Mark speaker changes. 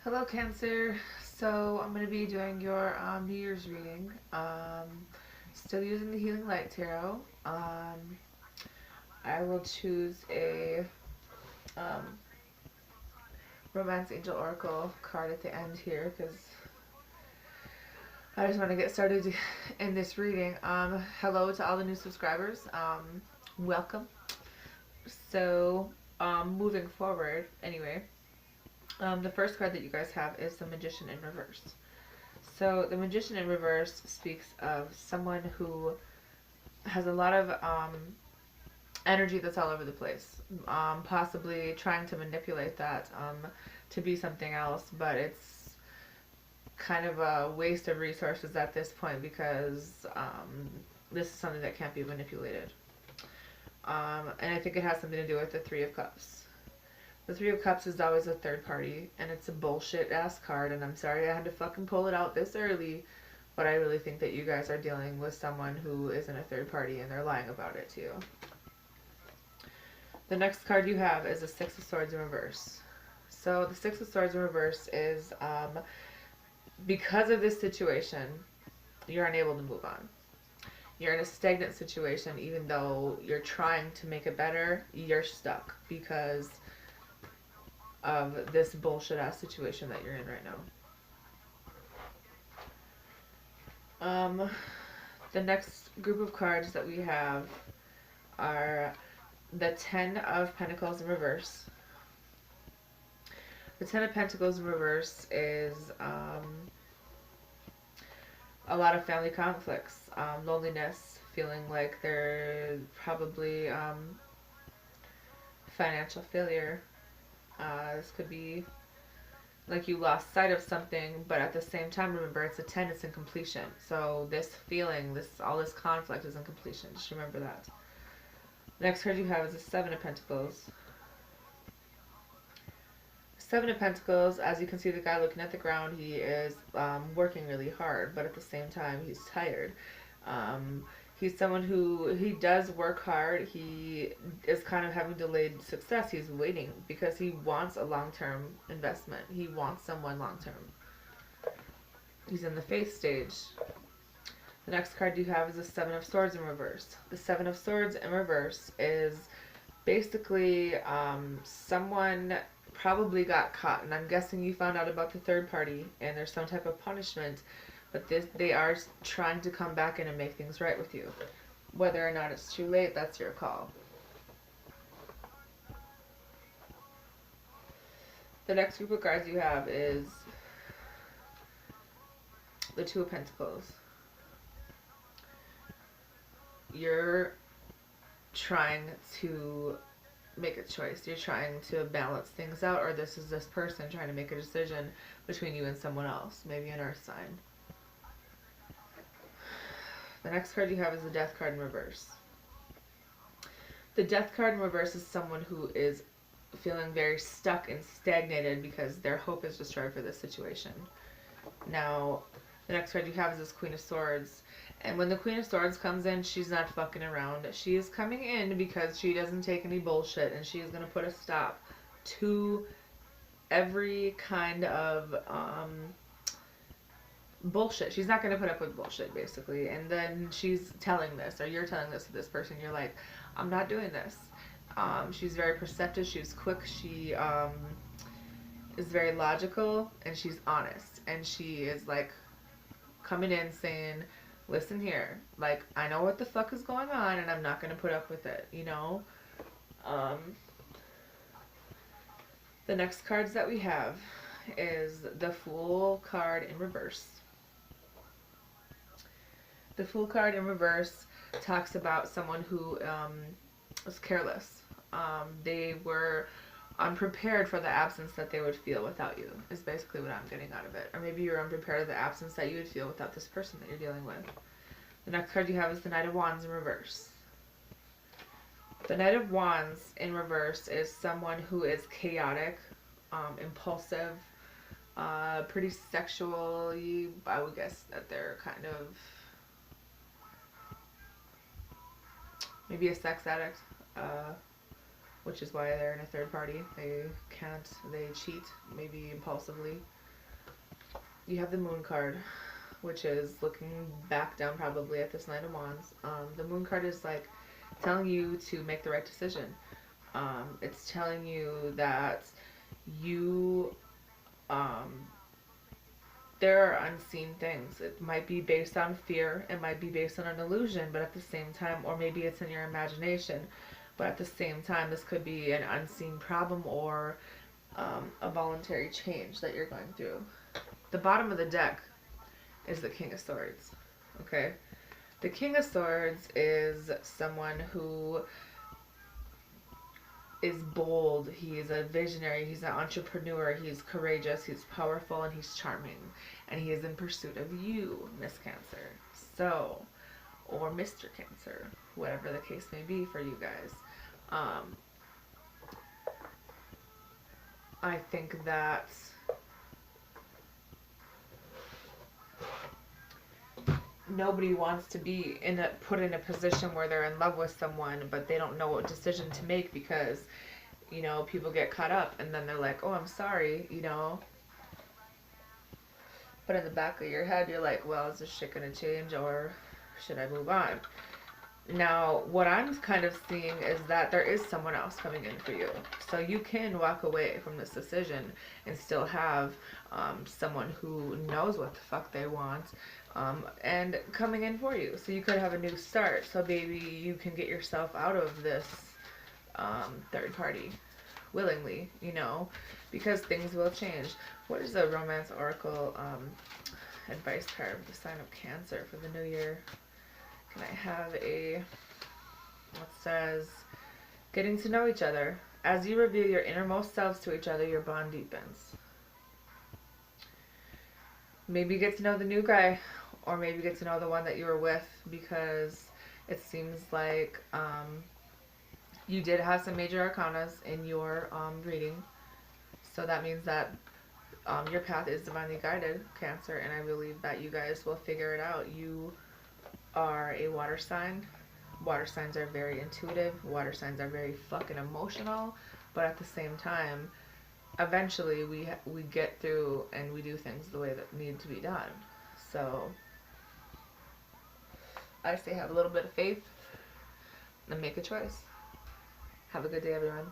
Speaker 1: Hello, Cancer. So I'm going to be doing your New Year's reading. Still using the Healing Light Tarot. I will choose a um, Romance Angel Oracle card at the end here because I just want to get started in this reading. Hello to all the new subscribers. Welcome. So, moving forward, anyway, the first card that you guys have is the Magician in Reverse. So the Magician in Reverse speaks of someone who has a lot of energy that's all over the place, possibly trying to manipulate that to be something else, but it's kind of a waste of resources at this point because this is something that can't be manipulated. And I think it has something to do with the Three of Cups. The Three of Cups is always a third party, and it's a bullshit ass card, and I'm sorry I had to fucking pull it out this early, but I really think that you guys are dealing with someone who isn't a third party, and they're lying about it to you. The next card you have is the Six of Swords in Reverse. So the Six of Swords in Reverse is, because of this situation, you're unable to move on. You're in a stagnant situation, even though you're trying to make it better, you're stuck because of this bullshit ass situation that you're in right now. The next group of cards that we have are the Ten of Pentacles in Reverse. The Ten of Pentacles in Reverse is a lot of family conflicts, loneliness, feeling like there's probably financial failure. This could be like you lost sight of something, but at the same time, remember it's a 10, it's in completion. So this feeling, all this conflict is in completion. Just remember that. The next card you have is the Seven of Pentacles. Seven of Pentacles, as you can see the guy looking at the ground, he is working really hard, but at the same time he's tired. He's someone who, he does work hard. He is kind of having delayed success. He's waiting because he wants a long-term investment. He wants someone long-term. He's in the faith stage. The next card you have is the Seven of Swords in Reverse. The Seven of Swords in Reverse is basically someone probably got caught, and I'm guessing you found out about the third party and there's some type of punishment, but they are trying to come back in and make things right with you. Whether or not it's too late, that's your call. The next group of cards you have is the Two of Pentacles. You're trying to make a choice. You're trying to balance things out, or this is this person trying to make a decision between you and someone else, maybe an earth sign. The next card you have is the Death card in Reverse. The Death card in Reverse is someone who is feeling very stuck and stagnated because their hope is destroyed for this situation. Now, the next card you have is this Queen of Swords. And when the Queen of Swords comes in, she's not fucking around. She is coming in because she doesn't take any bullshit, and she is going to put a stop to every kind of bullshit. She's not going to put up with bullshit, basically. And then she's telling this, or you're telling this to this person. You're like, I'm not doing this. She's very perceptive. She's quick. She is very logical, and she's honest. And she is like coming in saying, listen here, like, I know what the fuck is going on, and I'm not going to put up with it, you know? The next cards that we have is the Fool card in Reverse. The Fool card in Reverse talks about someone who was careless. They were unprepared for the absence that they would feel without you, is basically what I'm getting out of it. Or maybe you're unprepared of the absence that you would feel without this person that you're dealing with. The next card you have is the Knight of Wands in Reverse. The Knight of Wands in Reverse is someone who is chaotic, impulsive, pretty sexually. I would guess that they're kind of maybe a sex addict, which is why they're in a third party. They cheat, maybe impulsively. you have the Moon card, which is looking back down probably at this Knight of Wands. The Moon card is like telling you to make the right decision. It's telling you that you, there are unseen things. It might be based on fear, it might be based on an illusion, but at the same time, or maybe it's in your imagination, but at the same time, this could be an unseen problem or a voluntary change that you're going through. The bottom of the deck is the King of Swords. Okay? The King of Swords is someone who is bold, he's a visionary, he's an entrepreneur, he's courageous, he's powerful, and he's charming. And he is in pursuit of you, Miss Cancer. So, or Mr. Cancer, whatever the case may be for you guys. I think that nobody wants to be put in a position where they're in love with someone, but they don't know what decision to make because, you know, people get caught up and then they're like, oh, I'm sorry, you know. But in the back of your head, you're like, well, is this shit gonna change or should I move on? Now, what I'm kind of seeing is that there is someone else coming in for you. So you can walk away from this decision and still have someone who knows what the fuck they want and coming in for you. So you could have a new start. So maybe you can get yourself out of this third party willingly, you know, because things will change. What is the Romance Oracle advice card for the sign of Cancer for the new year? Can I have a, what says, getting to know each other. As you reveal your innermost selves to each other, your bond deepens. Maybe get to know the new guy, or maybe get to know the one that you were with, because it seems like you did have some major arcanas in your reading. So that means that your path is divinely guided, Cancer, and I believe that you guys will figure it out. You are a water sign. Water signs are very intuitive. Water signs are very fucking emotional. But at the same time, eventually we get through and we do things the way that need to be done. So I say have a little bit of faith and make a choice. Have a good day, everyone.